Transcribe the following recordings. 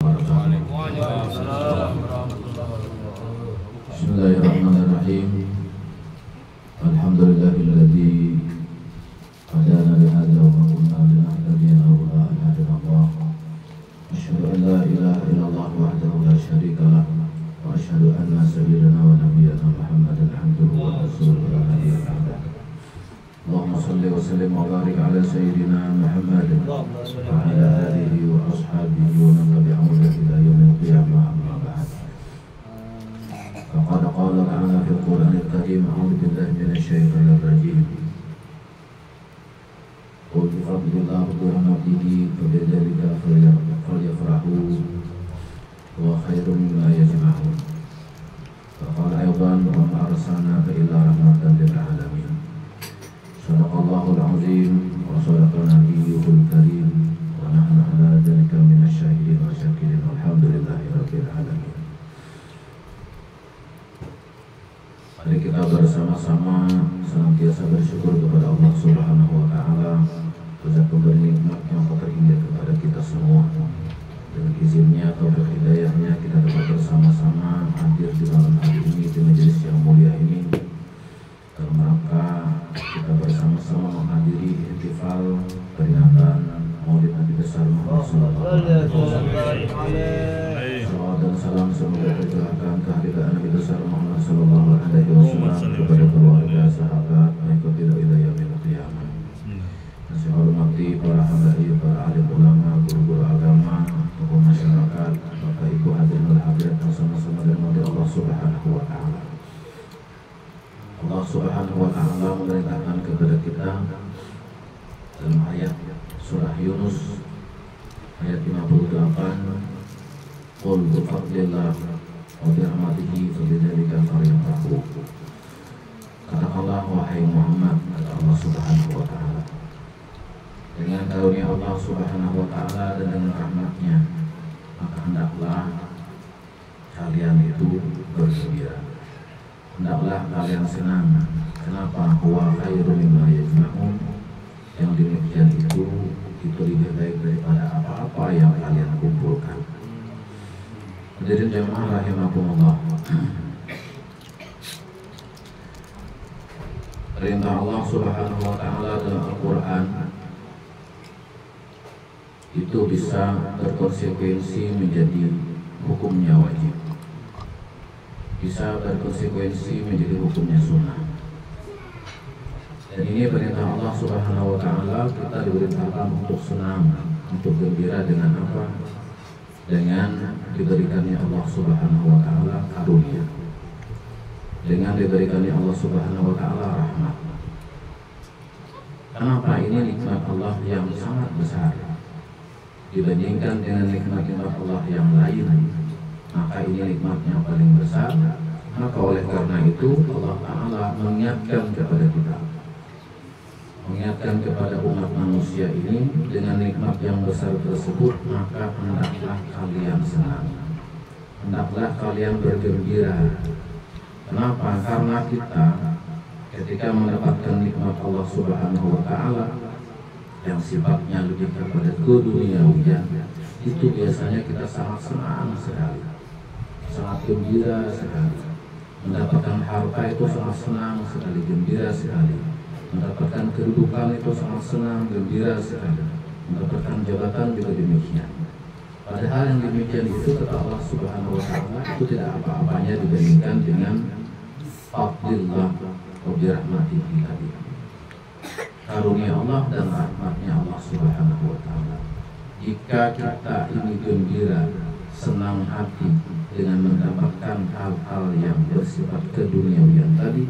Bismillahirrahmanirrahim. Alhamdulillahilladzi hadana li hadza wa ma kunna linahtadiya laula an hadana Allah. Asyhadu an la ilaha illallah wahdahu la syarika lah wa asyhadu anna sayyidana wa nabiyyana Muhammadan abduhu wa rasuluhu la nabiyya ba'dahu. Allahumma shalli wa sallim wa barik ala sayyidina Muhammadin wa ala alihi wa ashabihi wa man tabi'ahum ila yaumil qiyamah. فقد قال تعالى في القرآن الكريم أعوذ بالله من الشيطان الرجيم قل بفضل الله وبرحمته فبذلك فليفرحوا هو خير مما يجمعون. فقال أيضا وما أرسلناك إلا رحمة للعالمين. صدق الله العظيم وصدق نبيه الكريم ونحن على ذلك من الشاهدين والشاكرين والحمد لله رب العالمين. Mari kita bersama-sama senantiasa bersyukur kepada Allah Subhanahu wa Ta'ala atas pemberi nikmat yang terindah kepada kita semua. Dengan izinnya atau hidayahnya kita dapat bersama-sama hadir di malam hari ini di majelis yang mulia ini dalam rangka kita bersama-sama menghadiri ihtifal peringatan Maulid Nabi besar Muhammad sallallahu alaihi wasallam. Salawat dan salam semoga tercurahkan kehadiran Nabi besar Muhammad sallallahu alaihi wasallam kepada keluarga, sahabat, mengikuti ila yaumil qiyamah. Saya hormati para habaib, para alim ulama, guru-guru agama, tokoh masyarakat, Bapak Ibu hadirin wal hadirat yang sama-sama dirahmati Allah Subhanahu wa Ta'ala. Allah Subhanahu wa Ta'ala memerintahkan kepada kita dalam ayat surah Yunus ayat 58, Qul bifadlillah wa birahmatihi fabidzalika falyafrahu. Katakanlah wahai Muhammad, kata Allah Subhanahu wa Ta'ala, dengan karunia Allah Subhanahu wa Ta'ala dan dengan rahmatnya maka hendaklah kalian itu bergembira, hendaklah kalian senang. Kenapa? Huwa khairu mimma yajma'un. Yang demikian itu lebih baik daripada apa-apa yang kalian kumpulkan. Hadirin jamaah rahimakumullah. Perintah Allah Subhanahu wa Ta'ala dalam Al-Qur'an itu bisa berkonsekuensi menjadi hukumnya wajib, bisa berkonsekuensi menjadi hukumnya sunnah. Dan ini perintah Allah Subhanahu wa Ta'ala, kita diperintahkan untuk senang, untuk gembira dengan apa? Dengan diberikannya Allah Subhanahu wa Ta'ala karunia, dengan diberikannya Allah Subhanahu wa Ta'ala rahmat. Kenapa? Ini nikmat Allah yang sangat besar dibandingkan dengan nikmat-nikmat Allah yang lain, maka ini nikmat yang paling besar. Maka oleh karena itu Allah Ta'ala mengingatkan kepada kita, mengingatkan kepada umat manusia ini dengan nikmat yang besar tersebut, maka hendaklah kalian senang, hendaklah kalian bergembira. Kenapa? Karena kita ketika mendapatkan nikmat Allah Subhanahu wa Ta'ala yang sifatnya lebih kepada keduniawian, itu biasanya kita sangat senang sekali, sangat gembira sekali. Mendapatkan harta itu sangat senang sekali, gembira sekali. Mendapatkan kedudukan itu sangat senang, gembira sekali. Mendapatkan jabatan juga demikian. Padahal yang demikian itu kata Allah Subhanahu wa Ta'ala itu tidak apa-apanya dibandingkan dengan fadlillah wa birahmatihi tadi, karunia Allah dan rahmatnya Allah Subhanahu wa Ta'ala. Jika kita ini gembira, senang hati dengan mendapatkan hal-hal yang bersifat keduniawian tadi,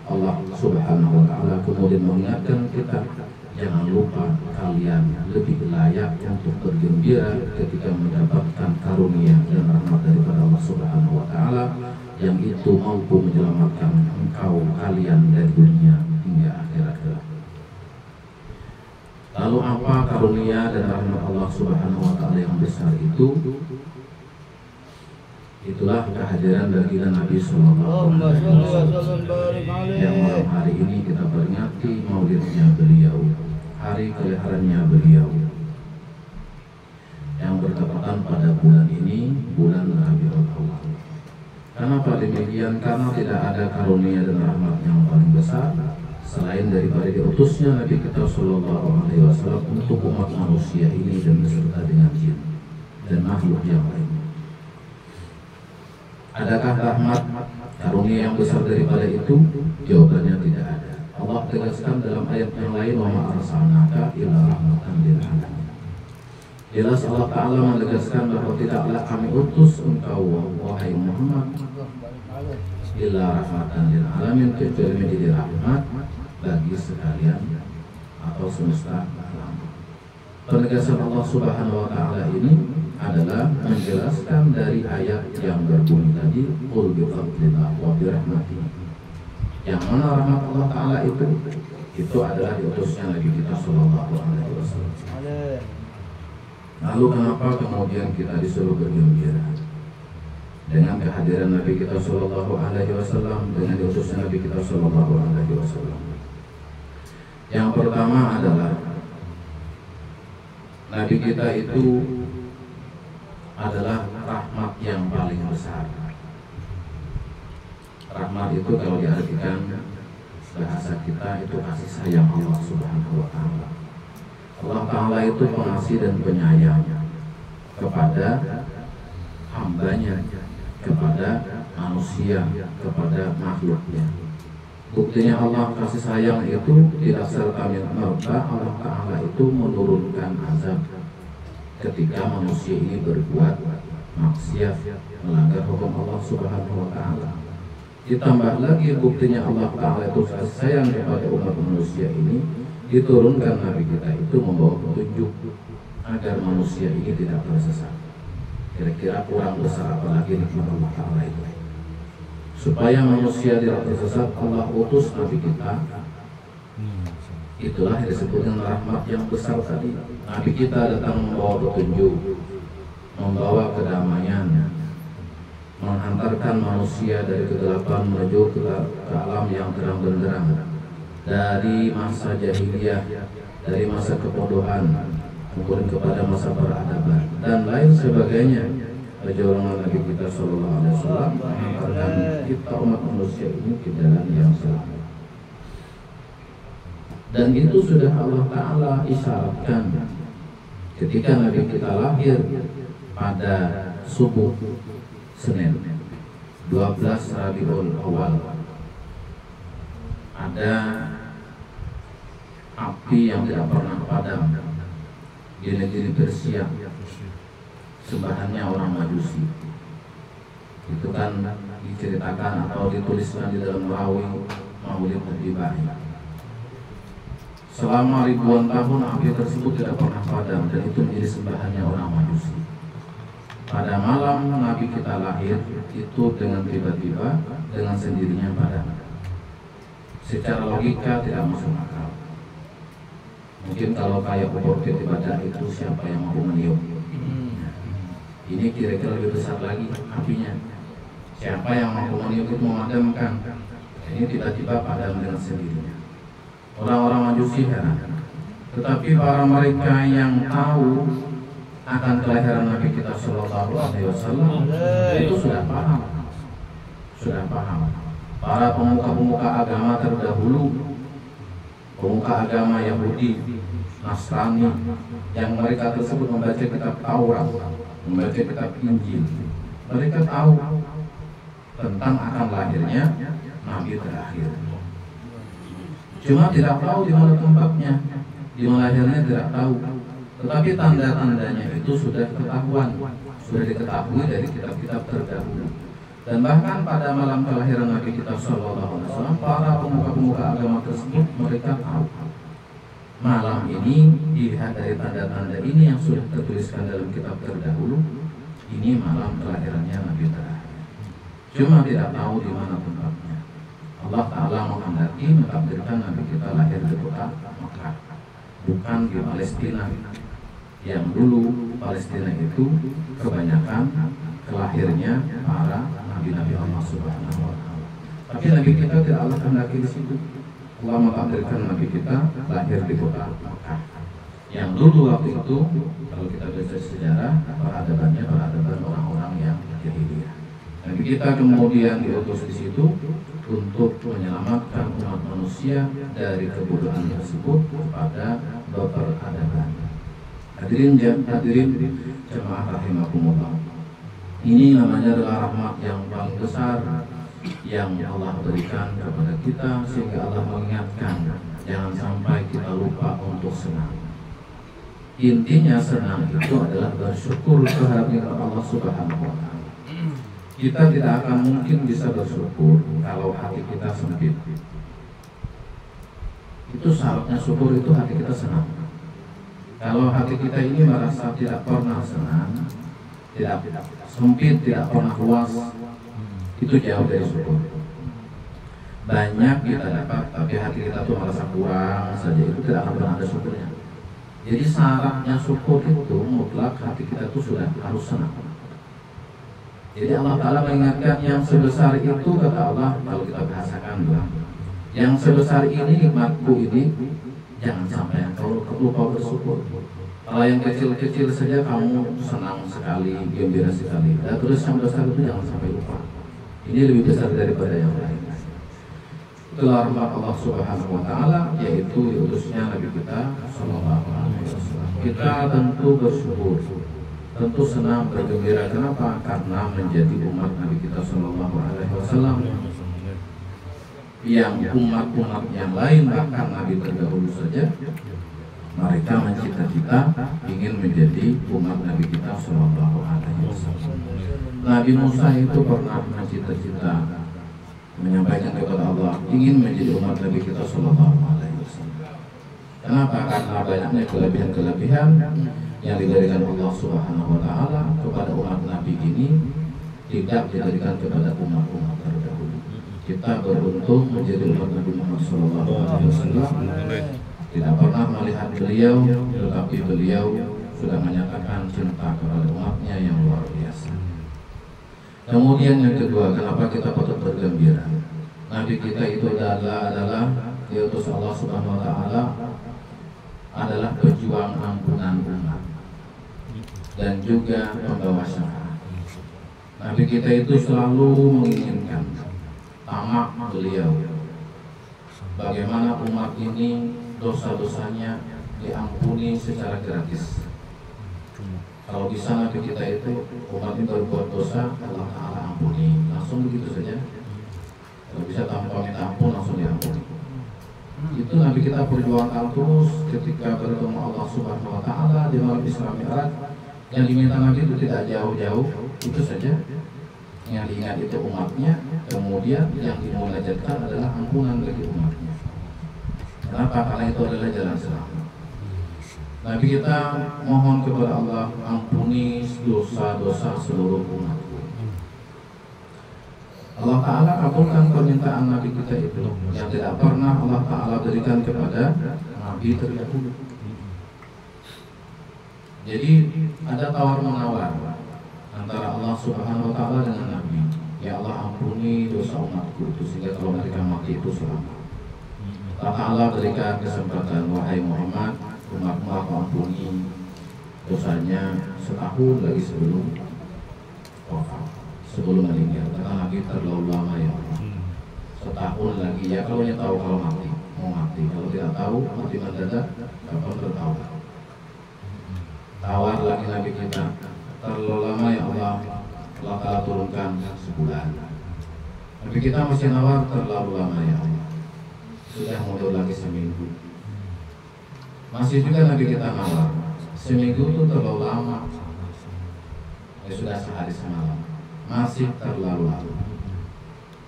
Allah Subhanahu wa Ta'ala kemudian mengingatkan kita, jangan lupa kalian lebih layak untuk bergembira ketika mendapatkan karunia dan rahmat daripada Allah Subhanahu wa Ta'ala yang itu mampu menyelamatkan engkau kalian dari dunia hingga akhirat kelak. Lalu apa karunia dan rahmat Allah Subhanahu wa Ta'ala yang besar itu? Itulah kehadiran baginda Nabi Sallallahu Alaihi Wasallam yang malam hari ini kita peringati maulidnya beliau, hari kelahirannya beliau yang bertepatan pada bulan ini bulan Rabiul Awal. Kenapa demikian? Karena tidak ada karunia dan rahmat yang paling besar selain daripada diutusnya Nabi kita Shallallahu Alaihi Wasallam untuk umat manusia ini dan beserta dengan jin dan makhluk yang lainnya. Adakah rahmat karunia yang besar daripada itu? Jawabannya tidak ada. Allah tegaskan dalam ayat yang lain, wa ma arsalnaka illa rahmatan lil alamin. Jelas Allah Ta'ala menegaskan bahwa tidaklah kami utus engkau wahai Muhammad illa rahmatan lil alamin, kecuali menjadi rahmat bagi sekalian atau semesta alam. Penegasan Allah Subhanahu wa Ta'ala ini adalah menjelaskan dari ayat yang berbunyi tadi, qul bi fadlillah wa bi rahmatihi. Yang mana rahmat Allah Ta'ala itu adalah diutusnya Nabi kita Sallallahu Alaihi Wasallam. Lalu kenapa kemudian kita disuruh bergembira dengan kehadiran Nabi kita Sallallahu Alaihi Wasallam, dengan diutusnya Nabi kita Sallallahu Alaihi Wasallam? Yang pertama adalah Nabi kita itu adalah rahmat yang paling besar. Rahmat itu kalau diartikan bahasa kita itu kasih sayang Allah Subhanahu wa Ta'ala. Allah Ta'ala itu pengasih dan penyayang kepada hambanya, kepada manusia, kepada makhluknya. Buktinya Allah kasih sayang itu tidak serta-merta Allah Ta'ala itu menurunkan azab ketika manusia ini berbuat maksiat, melanggar hukum Allah Subhanahu wa Ta'ala. Ditambah lagi buktinya Allah Ta'ala itu kasih sayang kepada umat manusia ini, diturunkan Nabi kita itu membawa petunjuk agar manusia ini tidak tersesat. Kira-kira kurang besar apalagi nikmat Allah Ta'ala itu. Supaya manusia tidak tersesat, Allah utus Nabi kita. Itulah yang disebut dengan rahmat yang besar tadi. Nabi kita datang membawa petunjuk, membawa kedamaian, menghantarkan manusia dari kegelapan menuju ke alam yang terang benderang, dari masa jahiliyah, dari masa kebodohan, kemudian kepada masa peradaban dan lain sebagainya. Perjalanan Nabi kita Sallallahu Alaihi Wasallam menghantarkan kita umat manusia ini ke jalan yang selamat. Dan itu sudah Allah Ta'ala isyaratkan ketika Nabi kita lahir pada subuh Senin 12 Rabiul Awal. Ada api yang tidak pernah padam di negeri Persia, sembahannya orang Majusi. Itu kan diceritakan atau dituliskan di dalam rawi Maulid Nabi Ibrahim. Selama ribuan tahun api tersebut tidak pernah padam dan itu menjadi sembahannya orang Majusi. Pada malam Nabi kita lahir itu dengan tiba-tiba dengan sendirinya padam. Secara logika tidak masuk akal. Mungkin kalau kayak obor tiba-tiba itu siapa yang mau meniup? Ini kira-kira lebih besar lagi apinya. Siapa yang mau meniup itu memadamkan? Ini tiba-tiba padam dengan sendirinya. Orang-orang Majusi heran. Tetapi para mereka yang tahu akan kelahiran Nabi kita Sallallahu Alaihi Wasallam itu sudah paham. Para pemuka-pemuka agama terdahulu, pemuka agama Yahudi, Nasrani, yang mereka tersebut membaca kitab Taurat, membaca kitab Injil, mereka tahu tentang akan lahirnya Nabi terakhir. Cuma tidak tahu di mana tempatnya, di mana lahirnya tidak tahu. Tetapi tanda-tandanya itu sudah ketahuan, sudah diketahui dari kitab-kitab terdahulu. Dan bahkan pada malam kelahiran Nabi kita Sallallahu Alaihi Wasallam, para pemuka-pemuka agama tersebut mereka tahu malam ini dilihat dari tanda-tanda ini yang sudah tertuliskan dalam kitab terdahulu. Ini malam kelahirannya Nabi terakhir. Cuma tidak tahu di mana tempatnya. Allah Ta'ala menghendaki mentakdirkan Nabi kita lahir di kota Makkah, bukan di Palestina. Yang dulu Palestina itu kebanyakan kelahirnya para nabi-nabi Allah Subhanahu wa Ta'ala. Tapi Nabi kita tidak Allah kehendaki di situ. Allah mentakdirkan Nabi kita lahir di kota Makkah. Yang dulu waktu itu kalau kita baca sejarah peradaban kita kemudian diutus di situ untuk menyelamatkan umat manusia dari kebodohan tersebut kepada berperadaban. Hadirin jemaah rahimakumullah. Ini namanya adalah rahmat yang paling besar yang Allah berikan kepada kita, sehingga Allah mengingatkan jangan sampai kita lupa untuk senang. Intinya senang itu adalah bersyukur terhadap nikmat Allah Subhanahu wa Ta'ala. Kita tidak akan mungkin bisa bersyukur kalau hati kita sempit. Itu syaratnya syukur, itu hati kita senang. Kalau hati kita ini merasa tidak pernah senang, tidak sempit, tidak pernah luas, itu jauh dari syukur. Banyak kita dapat, tapi hati kita tuh merasa kurang saja, itu tidak akan pernah ada syukurnya. Jadi syaratnya syukur itu mutlak hati kita tuh sudah harus senang. Jadi Allah Ta'ala mengingatkan yang sebesar itu, kata Allah, kalau kita bahasakan yang sebesar ini nikmatku ini, jangan sampai engkau lupa bersyukur. Kalau yang kecil-kecil saja kamu senang sekali, gembira sekali, dan terus yang besar itu jangan sampai lupa. Ini lebih besar daripada yang lain. Itulah rahmat Allah Subhanahu wa Ta'ala, yaitu diutusnya Nabi kita Sallallahu Alaihi Wasallam. Kita tentu bersyukur, tentu senang, bergembira. Kenapa? Karena menjadi umat Nabi kita Sallallahu Alaihi Wasallam. Yang umat-umat yang lain, bahkan Nabi terdahulu saja, mereka mencita-cita ingin menjadi umat Nabi kita Sallallahu Alaihi Wasallam. Nabi Musa itu pernah mencita-cita menyampaikan kepada Allah ingin menjadi umat Nabi kita Sallallahu Alaihi Wasallam. Kenapa? Karena banyaknya kelebihan-kelebihan yang diberikan Allah Subhanahu Wa Taala kepada umat Nabi ini tidak diberikan kepada umat-umat terdahulu. Kita beruntung menjadi umat Nabi Muhammad Sallallahu Alaihi Wasallam. Tidak pernah melihat beliau, tetapi beliau sudah menyatakan cinta kepada umatnya yang luar biasa. Kemudian yang kedua, kenapa kita patut bergembira? Nabi kita itu adalah diutus Allah Subhanahu Wa Taala, adalah pejuang ampunan umat dan juga pembawa syafaat. Nabi kita itu selalu menginginkan, tamak beliau, bagaimana umat ini dosa-dosanya diampuni secara gratis. Kalau bisa Nabi kita itu umat ini berbuat dosa, Allah Ta'ala ampuni langsung begitu saja. Kalau bisa tanpa minta ampun langsung diampuni. Itu Nabi kita perjuangkan terus ketika bertemu Allah Subhanahu Wa Ta'ala di malam Isra Mi'raj. Yang diminta Nabi itu tidak jauh-jauh, itu saja. Yang diingat itu umatnya, kemudian yang dimunajatkan adalah ampunan bagi umatnya. Kenapa? Karena itu adalah jalan selamat. Nabi kita mohon kepada Allah, ampuni dosa-dosa seluruh umatku. Allah Ta'ala kabulkan permintaan Nabi kita itu yang tidak pernah Allah Ta'ala berikan kepada Nabi terdahulu. Jadi ada tawar-menawar antara Allah Subhanahu Wa Ta'ala dengan Nabi. Ya Allah, ampuni dosa umatku itu sehingga kalau mereka mati itu selamat. Allah Ta'ala berikan kesempatan, wahai Muhammad, umatmu aku ampuni dosanya setahun lagi sebelum wafat, sebelum meninggal. Kata Nabi, terlalu lama ya Allah, setahun lagi. Ya kalau dia tahu kalau mati, mau mati. Kalau tidak tahu, mati mendadak, kapan bertahu. Tawar lagi Nabi kita, terlalu lama ya Allah, Allah Ta'ala turunkan sebulan. Nabi kita masih nawar, terlalu lama ya Allah, sudah mundur lagi seminggu. Masih juga Nabi kita nawar, seminggu itu terlalu lama. Ya sudah sehari semalam, masih terlalu lama.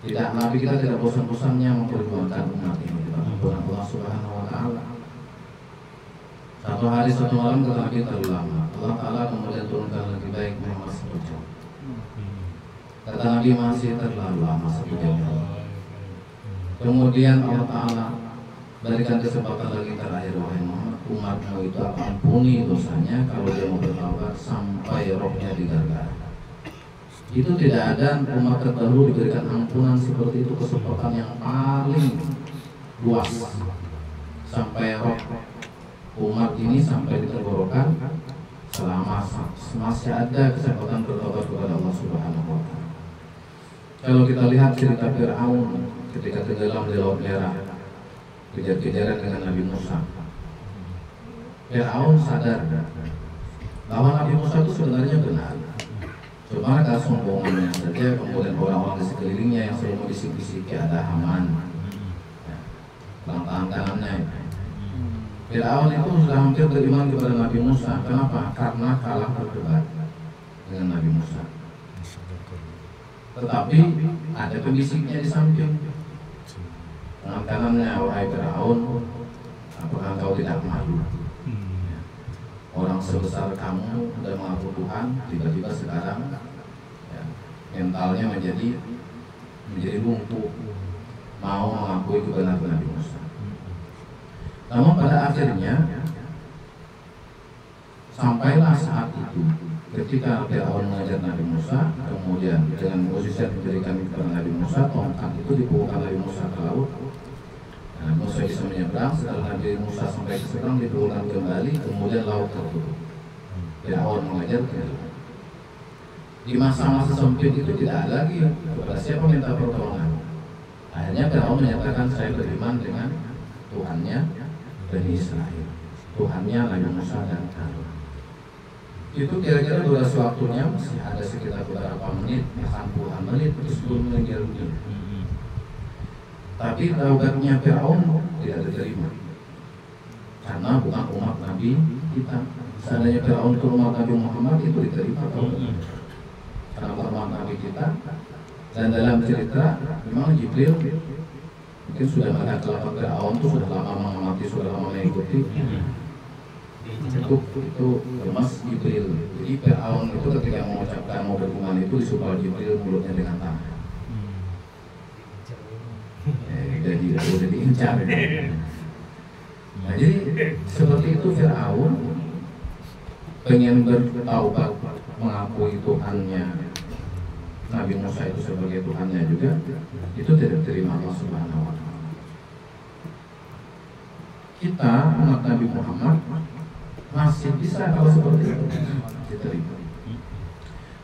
Tidak, Nabi kita tidak bosan-bosannya memperjuangkan umat ini kita ampunan Allah Subhanahu Wa Ta'ala. Satu hari satu malam kata Nabi terlalu lama. Allah Ta'ala kemudian turunkan lebih baik Muhammad 1 jam. Kata Nabi masih terlalu lama 1 jam. Kemudian Allah Ta'ala berikan kesempatan lagi terakhir, wahai Muhammad, umatmu itu aku ampuni dosanya kalau dia mau bertaubat sampai rohnya digargara. Itu tidak ada umat terdahulu diberikan ampunan seperti itu, kesempatan yang paling luas sampai roh umat ini sampai di tenggorokan, selama masih ada kesempatan bertobat kepada Allah Subhanahu Wa Ta'ala. Kalau kita lihat cerita Fir'aun ketika tenggelam di Laut Merah, kejar-kejaran dengan Nabi Musa, Fir'aun sadar bahwa Nabi Musa itu sebenarnya benar. Cuma kesombongannya saja, kemudian orang-orang di sekelilingnya yang selalu bisik-bisiki, ada Haman, tangan kanannya. Fir'aun itu sudah hampir beriman kepada Nabi Musa. Kenapa? Karena kalah berdebat dengan Nabi Musa. Tetapi ada pembisiknya di samping. Tangan kanannya, wahai Fir'aun, apakah engkau tidak malu? Orang sebesar kamu sudah mengaku Tuhan, tiba-tiba sekarang ya, mentalnya menjadi lumpuh, mau mengakui kebenaran Nabi Musa. Namun pada akhirnya sampailah saat itu ketika Fir'aun mengajar Nabi Musa, kemudian dengan mukjizat diberikan kepada Nabi Musa, tongkat itu dipukulkan Nabi Musa ke laut. Nah, Musa bisa menyeberang. Setelah Nabi Musa sampai ke seberang, dipukulkan kembali, kemudian laut tertutup. Fir'aun mengajar ke laut. Di masa-masa sempit itu tidak ada lagi kepada siapa minta pertolongan. Akhirnya Fir'aun menyatakan, saya beriman dengan Tuhannya Bani Israel, Tuhannya Nabi Musa dan Harun. Itu kira-kira durasi waktunya masih ada sekitar beberapa menit, bahkan puluhan menit sebelum meninggal dunia. Tapi taubatnya Fir'aun tidak diterima karena bukan umat Nabi kita. Seandainya Fir'aun itu umat Nabi Muhammad, itu diterima taubatnya karena umat Nabi kita. Dan dalam cerita memang Jibril mungkin sudah melihat kelakuan Fir'aun itu sudah lama mengamati, sudah lama mengikuti. Itu lemas Jibril. Jadi Fir'aun itu ketika mengucapkan mau berhubungan itu disuruh Jibril mulutnya dengan tangan. Jadi udah diincar. Nah, jadi seperti itu Fir'aun pengen bertaubat, mengakui Tuhannya Nabi Musa itu sebagai Tuhannya juga, itu tidak diterima Allah Subhanahu wa Ta'ala. Kita umat Nabi Muhammad masih bisa kalau seperti itu diterima.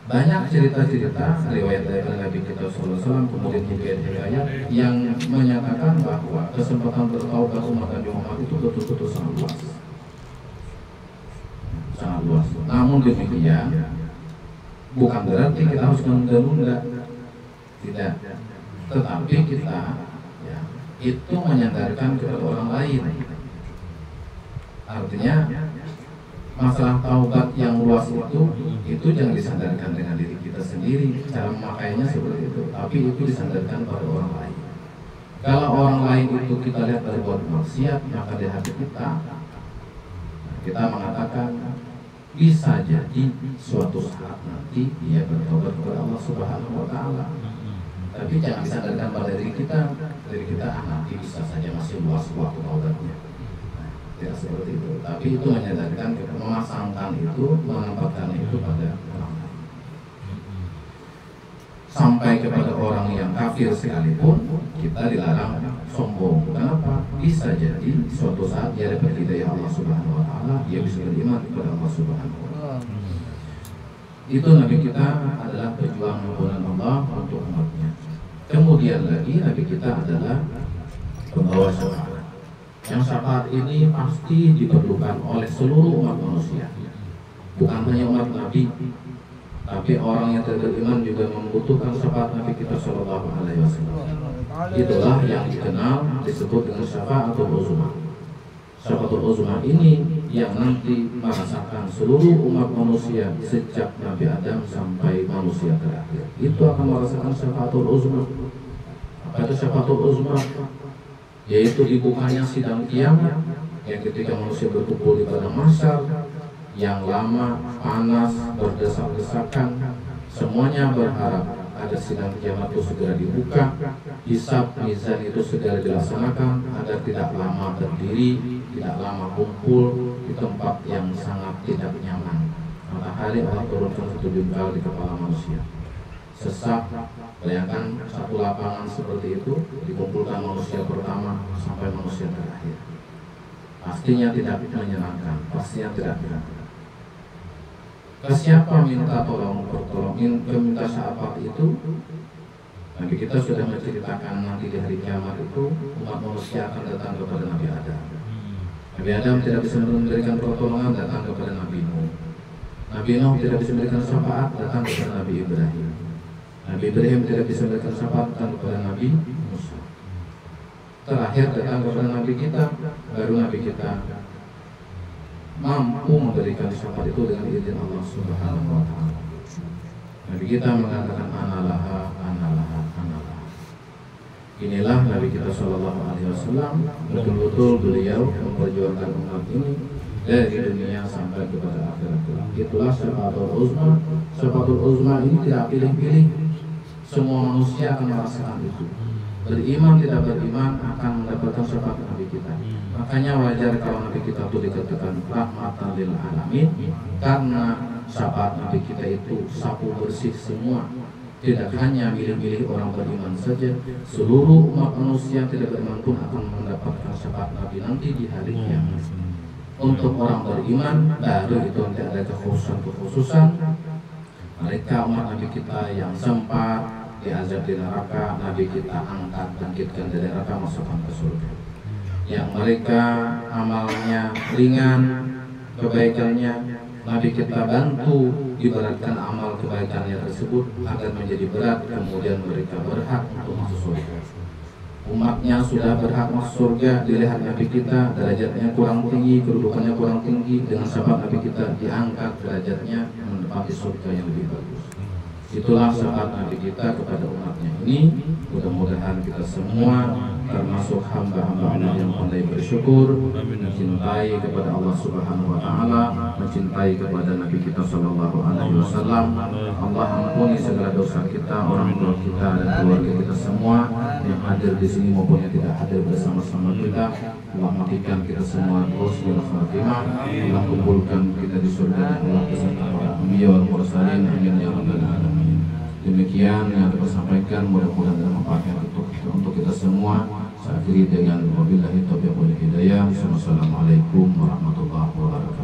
Banyak cerita-cerita riwayat dari Nabi kita SAW, kemudian hikayat-hikayat yang menyatakan bahwa kesempatan bertaubat umat Nabi Muhammad itu betul-betul sangat luas, sangat luas. Namun demikian bukan berarti kita harus menunda-nunda, tidak. Tetapi kita ya, itu menyandarkan kepada orang lain. Artinya masalah taubat yang luas itu jangan disandarkan dengan diri kita sendiri, cara memakainya seperti itu, tapi itu disandarkan pada orang lain. Kalau orang lain itu kita lihat berbuat maksiat, maka di hati kita mengatakan bisa jadi suatu saat nanti dia bertobat kepada Allah Subhanahu wa Ta'ala. Tapi jangan disandarkan pada diri kita nanti bisa saja masih luas waktu taubatnya. Tidak seperti itu, tapi itu menyadarkan, memasangkan itu, menempatkan itu pada orang lain. Sampai kepada orang yang kafir sekalipun kita dilarang sombong. Kenapa? Bisa jadi suatu saat dia dapat hidayah Allah Subhanahu wa Ta'ala, dia bisa beriman kepada Allah Subhanahu wa Ta'ala. Itu Nabi kita adalah pejuang nubuatan Allah untuk umatnya. Kemudian lagi Nabi kita adalah pembawa syafaat. Yang syafaat ini pasti diperlukan oleh seluruh umat manusia, bukan hanya umat Nabi, tapi orang yang beriman juga membutuhkan syafaat Nabi kita Shallallahu Alaihi Wasallam. Itulah yang dikenal disebut dengan syafaatul uzma. Syafaatul uzma ini yang nanti merasakan seluruh umat manusia sejak Nabi Adam sampai manusia terakhir. Itu akan merasakan syafaatul uzma. Apa itu syafaatul uzma? Yaitu dibukanya sidang kiamat, yang ketika manusia berkumpul di padang mahsyar yang lama, panas, berdesak-desakan, semuanya berharap ada sidang kiamat itu segera dibuka, hisab mizan itu segera dilaksanakan agar tidak lama berdiri, tidak lama kumpul di tempat yang sangat tidak nyaman. Matahari Allah turunkan satu jengkal di kepala manusia, sesak. Bayangkan satu lapangan seperti itu dikumpulkan manusia pertama sampai manusia terakhir. Pastinya tidak menyenangkan, pastinya tidak menyenangkan. Ke siapa minta tolong, minta syafaat itu? Nabi kita sudah menceritakan nanti di hari kiamat itu umat manusia akan datang kepada Nabi Adam. Nabi Adam tidak bisa memberikan pertolongan, datang kepada Nabi Nuh. Nabi Nuh tidak bisa memberikan syafaat, datang kepada Nabi Ibrahim. Nabi Ibrahim tidak bisa memberikan syafaat, datang kepada Nabi Musa. Terakhir datang kepada Nabi kita, baru Nabi kita mampu memberikan syafaat itu dengan izin Allah Subhanahu wa Ta'ala. Nabi kita mengatakan analaha, analaha, analaha. Inilah Nabi kita Shallallahu Alaihi Wasallam, betul-betul beliau memperjuangkan umat ini dari dunia sampai kepada akhirat. Itulah syafaatul uzma. Syafaatul uzma ini tidak pilih-pilih. Semua manusia akan merasakan itu. Beriman tidak beriman akan mendapatkan syafaat Nabi kita. Makanya wajar kalau Nabi kita itu dikatakan rahmatan lil alamin, karena syafaat Nabi kita itu sapu bersih semua. Tidak hanya milih-milih orang beriman saja, seluruh umat manusia tidak beriman pun akan mendapatkan syafaat Nabi nanti di hari kiamat. Untuk orang beriman baru itu nanti ada kekhususan. Mereka umat Nabi kita yang sempat diazab di neraka, Nabi kita angkat, bangkitkan dari neraka, masukkan ke surga. Yang mereka amalnya ringan, kebaikannya, Nabi kita bantu ibaratkan amal kebaikannya tersebut agar menjadi berat, kemudian mereka berhak untuk masuk surga. Umatnya sudah berhak masuk surga, dilihat Nabi kita derajatnya kurang tinggi, kedudukannya kurang tinggi, dengan syafaat Nabi kita diangkat derajatnya menempati surga yang lebih bagus. Itulah syafaat Nabi kita kepada umatnya ini. Mudah-mudahan kita semua termasuk hamba-hamba Allah yang pandai bersyukur, mencintai kepada Allah Subhanahu wa Ta'ala, mencintai kepada Nabi kita Shallallahu Alaihi Wasallam. Allah ampuni segala dosa kita, orang tua kita dan keluarga kita semua yang hadir di sini maupun yang tidak hadir bersama-sama kita. Allah matikan kita semua husnul khatimah. Allah kumpulkan kita di surga Allah beserta para anbiya wal mursalin. Amin ya rabbal alamin. Demikian yang dapat sampaikan, mudah-mudahan bermanfaat untuk kita semua. Saya akhiri dengan wabillahi taufiq wal hidayah. Wassalamualaikum warahmatullahi wabarakatuh.